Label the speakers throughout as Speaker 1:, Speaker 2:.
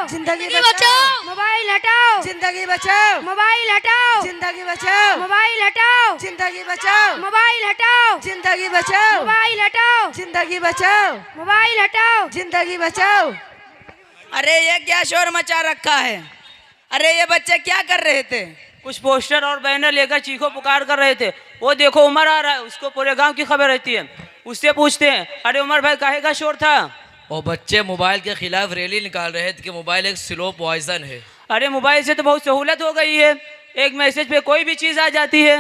Speaker 1: जिंदगी बचाओ,
Speaker 2: मोबाइल हटाओ,
Speaker 1: जिंदगी बचाओ,
Speaker 2: मोबाइल हटाओ,
Speaker 1: जिंदगी बचाओ,
Speaker 2: मोबाइल हटाओ,
Speaker 1: जिंदगी बचाओ,
Speaker 2: मोबाइल हटाओ,
Speaker 1: जिंदगी बचाओ,
Speaker 2: मोबाइल हटाओ,
Speaker 1: जिंदगी बचाओ,
Speaker 2: मोबाइल हटाओ,
Speaker 1: जिंदगी बचाओ।
Speaker 3: अरे ये क्या शोर मचा रखा है? अरे ये बच्चे क्या कर रहे थे?
Speaker 4: कुछ पोस्टर और बैनर लेकर चीखो पुकार कर रहे थे। वो देखो उमर आ रहा है, उसको पूरे गांव की खबर रहती है। उससे पूछते हैं, अरे उमर भाई काहे का शोर था?
Speaker 5: और बच्चे मोबाइल के खिलाफ रैली निकाल रहे थे कि मोबाइल एक स्लो पॉइजन है।
Speaker 4: अरे मोबाइल से तो बहुत सहूलत हो गई है, एक मैसेज पे कोई भी चीज़ आ जाती है।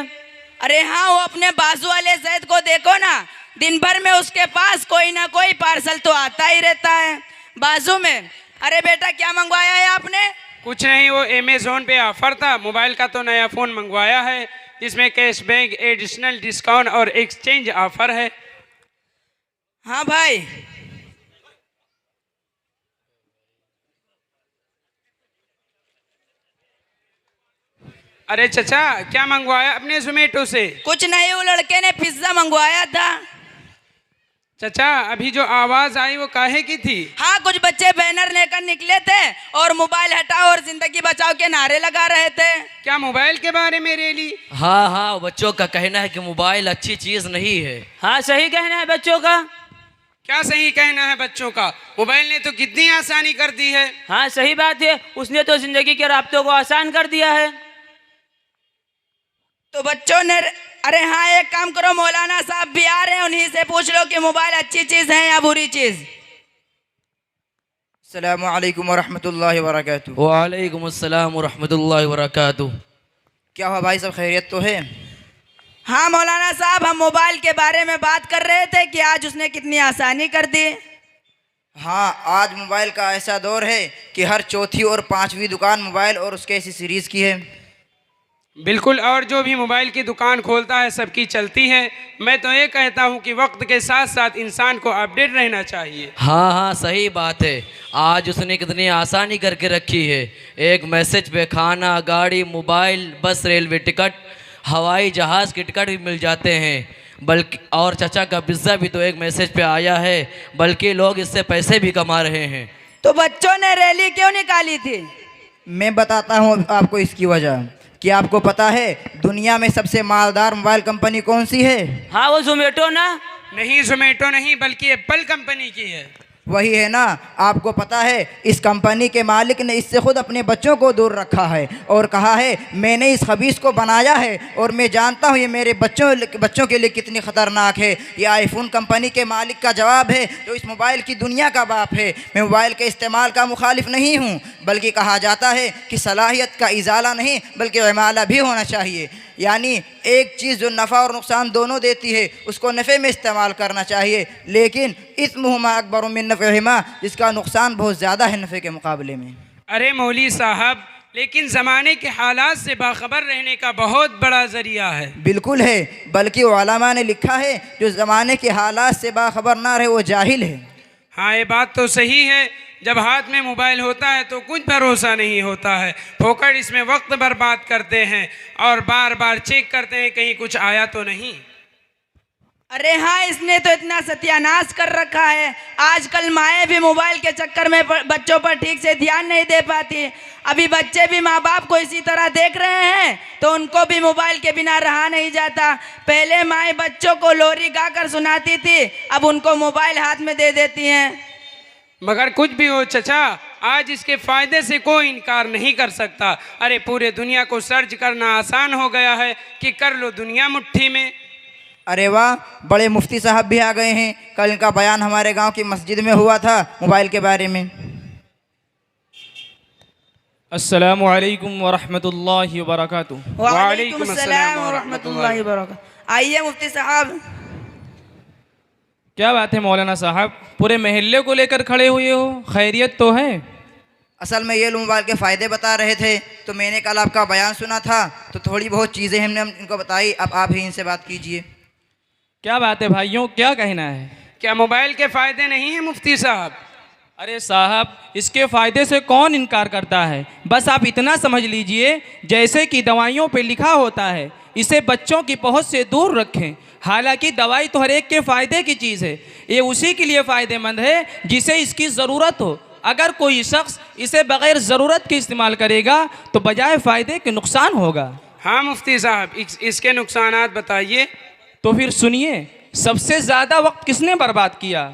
Speaker 3: अरे हाँ, वो अपने बाजू वाले जैद को देखो ना, दिन भर में उसके पास कोई ना कोई पार्सल तो आता ही रहता है बाजू में। अरे बेटा क्या मंगवाया है आपने?
Speaker 6: कुछ नहीं, वो अमेज़ॉन पे ऑफर था, मोबाइल का तो नया फ़ोन मंगवाया है जिसमें कैशबैक, एडिशनल डिस्काउंट और एक्सचेंज ऑफर है।
Speaker 3: हाँ भाई।
Speaker 6: अरे चचा क्या मंगवाया अपने जोमेटो से?
Speaker 3: कुछ नहीं, वो लड़के ने पिज्जा मंगवाया था।
Speaker 6: चचा अभी जो आवाज़ आई वो काहे की थी?
Speaker 3: हाँ, कुछ बच्चे बैनर लेकर निकले थे और मोबाइल हटाओ और जिंदगी बचाओ के नारे लगा रहे थे।
Speaker 6: क्या मोबाइल के बारे में रैली?
Speaker 5: हाँ हाँ, बच्चों का कहना है कि मोबाइल अच्छी चीज़ नहीं है।
Speaker 4: हाँ सही कहना है बच्चों का।
Speaker 6: क्या सही कहना है बच्चों का? मोबाइल ने तो कितनी आसानी कर दी है।
Speaker 4: हाँ सही बात है, उसने तो जिंदगी के राब्तों को आसान कर दिया है।
Speaker 3: तो बच्चों ने, अरे हाँ एक काम करो, मौलाना साहब भी आ रहे हैं, उन्हीं से पूछ लो कि मोबाइल अच्छी चीज है या बुरी चीज।
Speaker 7: अस्सलामु अलैकुम वरहमतुल्लाहि वबरकातुहू।
Speaker 5: वालेकुम अस्सलाम वरहमतुल्लाहि वबरकातुहू।
Speaker 7: क्या हुआ भाई, सब खैरियत तो है?
Speaker 3: हाँ मौलाना साहब, हम मोबाइल के बारे में बात कर रहे थे कि आज उसने कितनी आसानी कर दी।
Speaker 7: हाँ, आज मोबाइल का ऐसा दौर है कि हर चौथी और पांचवी दुकान मोबाइल और उसके ऐसी सीरीज़ की है।
Speaker 6: बिल्कुल, और जो भी मोबाइल की दुकान खोलता है सबकी चलती है। मैं तो ये कहता हूँ कि वक्त के साथ साथ इंसान को अपडेट रहना चाहिए।
Speaker 5: हाँ हाँ सही बात है, आज उसने कितनी आसानी करके रखी है। एक मैसेज पे खाना, गाड़ी, मोबाइल, बस, रेलवे टिकट, हवाई जहाज़ की टिकट भी मिल जाते हैं। बल्कि और चचा का पिज़्ज़ा भी तो एक मैसेज पे आया है, बल्कि लोग इससे पैसे भी कमा रहे हैं।
Speaker 3: तो बच्चों ने रैली क्यों निकाली थी?
Speaker 7: मैं बताता हूँ आपको इसकी वजह। क्या आपको पता है दुनिया में सबसे मालदार मोबाइल कंपनी कौन सी है?
Speaker 4: हाँ वो जोमेटो ना।
Speaker 6: नहीं, जोमेटो नहीं बल्कि एप्पल कंपनी की है।
Speaker 7: वही है ना। आपको पता है इस कंपनी के मालिक ने इससे खुद अपने बच्चों को दूर रखा है और कहा है मैंने इस खबीस को बनाया है और मैं जानता हूँ ये मेरे बच्चों के लिए कितनी ख़तरनाक है। ये आईफोन कंपनी के मालिक का जवाब है जो इस मोबाइल की दुनिया का बाप है। मैं मोबाइल के इस्तेमाल का मुखालिफ नहीं हूँ, बल्कि कहा जाता है कि सलाहियत का इजाला नहीं बल्कि इमाला भी होना चाहिए। यानी एक चीज़ जो नफ़ा और नुकसान दोनों देती है उसको नफ़े में इस्तेमाल करना चाहिए, लेकिन इस्मुहुमा अकबर मिन नफ़इहिमा, जिसका नुकसान बहुत ज़्यादा है नफ़े के मुकाबले में।
Speaker 6: अरे मौली साहब, लेकिन ज़माने के हालात से बाखबर रहने का बहुत बड़ा ज़रिया है।
Speaker 7: बिल्कुल है, बल्कि उलमा ने लिखा है जो ज़माने के हालात से बाखबर ना रहे वो जाहिल है।
Speaker 6: हाँ ये बात तो सही है, जब हाथ में मोबाइल होता है तो कुछ भरोसा नहीं होता है। फोकट इसमें वक्त बर्बाद करते हैं और बार बार चेक करते हैं कहीं कुछ आया तो नहीं।
Speaker 3: अरे हाँ, इसने तो इतना सत्यानाश कर रखा है। आजकल माएँ भी मोबाइल के चक्कर में बच्चों पर ठीक से ध्यान नहीं दे पाती। अभी बच्चे भी माँ बाप को इसी तरह देख रहे हैं तो उनको भी मोबाइल के बिना रहा नहीं जाता। पहले माएँ बच्चों को लोरी गा कर सुनाती थी, अब उनको मोबाइल हाथ में दे देती हैं।
Speaker 6: मगर कुछ भी हो चचा, आज इसके फ़ायदे से कोई इनकार नहीं कर सकता। अरे पूरे दुनिया को सर्च करना आसान हो गया है कि कर लो दुनिया मुट्ठी में।
Speaker 7: अरे वाह, बड़े मुफ्ती साहब भी आ गए हैं। कल इनका बयान हमारे गांव की मस्जिद में हुआ था मोबाइल के बारे में।
Speaker 8: अस्सलामु अलैकुम वरहमतुल्लाहि वबरकातुहू।
Speaker 3: वालेकुम अस्सलाम वरहमतुल्लाहि वबरकातुहू। आइए मुफ्ती साहब।
Speaker 8: क्या बात है मौलाना साहब, पूरे महल्ले को लेकर खड़े हुए हो, खैरियत तो है?
Speaker 7: असल में ये लोग मोबाइल के फ़ायदे बता रहे थे तो मैंने कल आपका बयान सुना था तो थोड़ी बहुत चीज़ें हमने इनको बताई। अब आप ही इनसे बात कीजिए।
Speaker 8: क्या बात है भाइयों, क्या कहना है?
Speaker 6: क्या मोबाइल के फ़ायदे नहीं हैं मुफ्ती साहब?
Speaker 8: अरे साहब, इसके फ़ायदे से कौन इनकार करता है। बस आप इतना समझ लीजिए जैसे कि दवाइयों पे लिखा होता है इसे बच्चों की पहुंच से दूर रखें। हालांकि दवाई तो हर एक के फ़ायदे की चीज़ है, ये उसी के लिए फ़ायदेमंद है जिसे इसकी ज़रूरत हो। अगर कोई शख्स इसे बग़ैर ज़रूरत के इस्तेमाल करेगा तो बजाय फ़ायदे के नुकसान होगा।
Speaker 6: हाँ मुफ्ती साहब, इसके नुकसानात बताइए।
Speaker 8: तो फिर सुनिए, सबसे ज़्यादा वक्त किसने बर्बाद किया?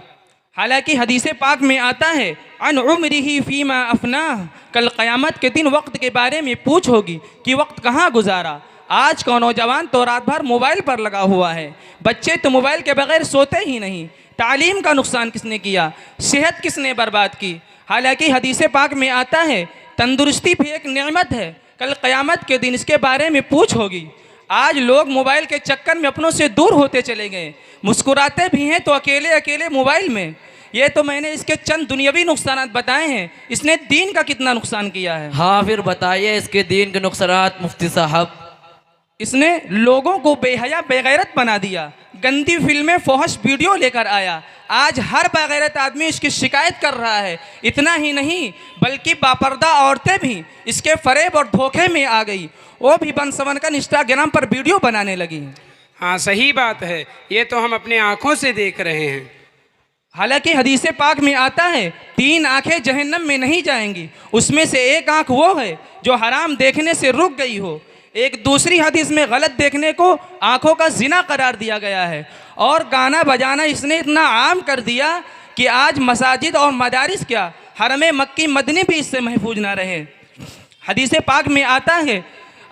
Speaker 8: हालांकि हदीस पाक में आता है अन उम्रिही फ़ीमा अफ़नाह, कल क़यामत के दिन वक्त के बारे में पूछ होगी कि वक्त कहाँ गुजारा। आज का नौजवान तो रात भर मोबाइल पर लगा हुआ है, बच्चे तो मोबाइल के बगैर सोते ही नहीं। तालीम का नुकसान किसने किया? सेहत किसने बर्बाद की? हालांकि हदीस पाक में आता है तंदुरुस्ती भी एक नेमत है, कल क़यामत के दिन इसके बारे में पूछ होगी। आज लोग मोबाइल के चक्कर में अपनों से दूर होते चले गए, मुस्कुराते भी हैं तो अकेले अकेले मोबाइल में। ये तो मैंने इसके चंद दुनियावी नुकसान बताए हैं, इसने दीन का कितना नुकसान किया है?
Speaker 5: हाँ फिर बताइए इसके दीन के नुकसानात मुफ्ती साहब।
Speaker 8: इसने लोगों को बेहया बेगैरत बना दिया, गंदी फिल्में फौहश वीडियो लेकर आया। आज हर बेगैरत आदमी इसकी शिकायत कर रहा है। इतना ही नहीं बल्कि बापर्दा औरतें भी इसके फरेब और धोखे में आ गई, वो भी बन सवन कर इंस्टाग्राम पर वीडियो बनाने लगी।
Speaker 6: हाँ सही बात है, ये तो हम अपने आँखों से देख रहे हैं।
Speaker 8: हालांकि हदीस पाक में आता है 3 आँखें जहन्नम में नहीं जाएंगी, उसमें से एक आँख वो है जो हराम देखने से रुक गई हो। एक दूसरी हदीस में गलत देखने को आँखों का जिना करार दिया गया है। और गाना बजाना इसने इतना आम कर दिया कि आज मसाजिद और मदारिस क्या, हरम मक्की मदनी भी इससे महफूज ना रहे। हदीस पाक में आता है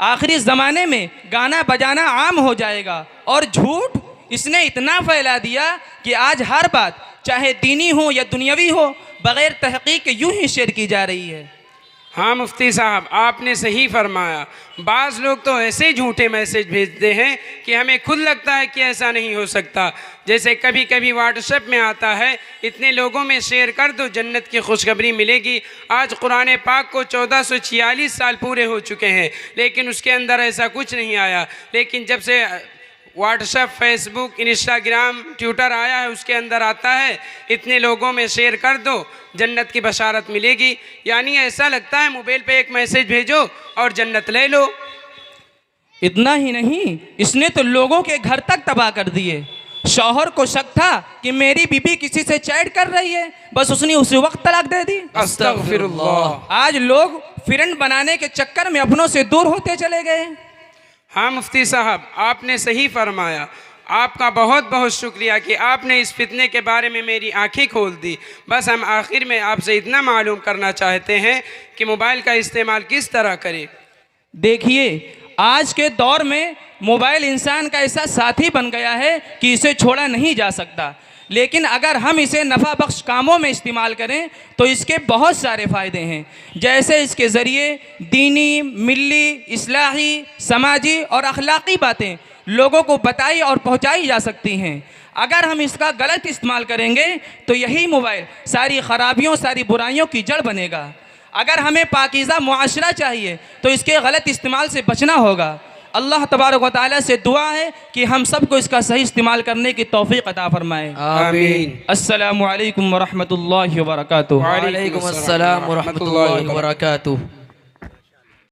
Speaker 8: आखिरी ज़माने में गाना बजाना आम हो जाएगा। और झूठ इसने इतना फैला दिया कि आज हर बात चाहे दीनी हो या दुनियावी हो बग़ैर तहक़ीक़ यूं ही शेयर की जा रही है।
Speaker 6: हाँ मुफ्ती साहब, आपने सही फरमाया। बाज़ लोग तो ऐसे झूठे मैसेज भेजते हैं कि हमें खुद लगता है कि ऐसा नहीं हो सकता। जैसे कभी कभी व्हाट्सएप में आता है इतने लोगों में शेयर कर दो जन्नत की खुशखबरी मिलेगी। आज कुरान पाक को 1446 साल पूरे हो चुके हैं, लेकिन उसके अंदर ऐसा कुछ नहीं आया। लेकिन जब से व्हाट्सएप, फेसबुक, इंस्टाग्राम, ट्विटर आया है उसके अंदर आता है इतने लोगों में शेयर कर दो जन्नत की बशारत मिलेगी। यानी ऐसा लगता है मोबाइल पे एक मैसेज भेजो और जन्नत ले लो।
Speaker 8: इतना ही नहीं, इसने तो लोगों के घर तक तबाह कर दिए। शौहर को शक था कि मेरी बीबी किसी से चैट कर रही है, बस उसने उसी वक्त तलाक दे दी।
Speaker 6: अस्तगफिरुल्लाह।
Speaker 8: आज लोग फ्रेंड बनाने के चक्कर में अपनों से दूर होते चले गए।
Speaker 6: हाँ मुफ्ती साहब, आपने सही फरमाया। आपका बहुत बहुत शुक्रिया कि आपने इस फितने के बारे में मेरी आंखें खोल दी। बस हम आखिर में आपसे इतना मालूम करना चाहते हैं कि मोबाइल का इस्तेमाल किस तरह करें।
Speaker 8: देखिए, आज के दौर में मोबाइल इंसान का ऐसा साथी बन गया है कि इसे छोड़ा नहीं जा सकता। लेकिन अगर हम इसे नफ़ा बख्श कामों में इस्तेमाल करें तो इसके बहुत सारे फ़ायदे हैं। जैसे इसके ज़रिए दीनी, मिल्ली, इस्लाही, समाजी और अखलाक़ी बातें लोगों को बताई और पहुंचाई जा सकती हैं। अगर हम इसका गलत इस्तेमाल करेंगे तो यही मोबाइल सारी ख़राबियों, सारी बुराइयों की जड़ बनेगा। अगर हमें पाकीज़ा मुआशरा चाहिए तो इसके गलत इस्तेमाल से बचना होगा। अल्लाह तबारक व तआला से दुआ है कि हम सबको इसका सही इस्तेमाल करने की तौफीक अता फरमाए।
Speaker 6: आमीन।
Speaker 8: अस्सलामु अलैकुम व रहमतुल्लाहि व बरकातुहू।
Speaker 5: वालेकुम अस्सलाम व रहमतुल्लाहि व बरकातुहू।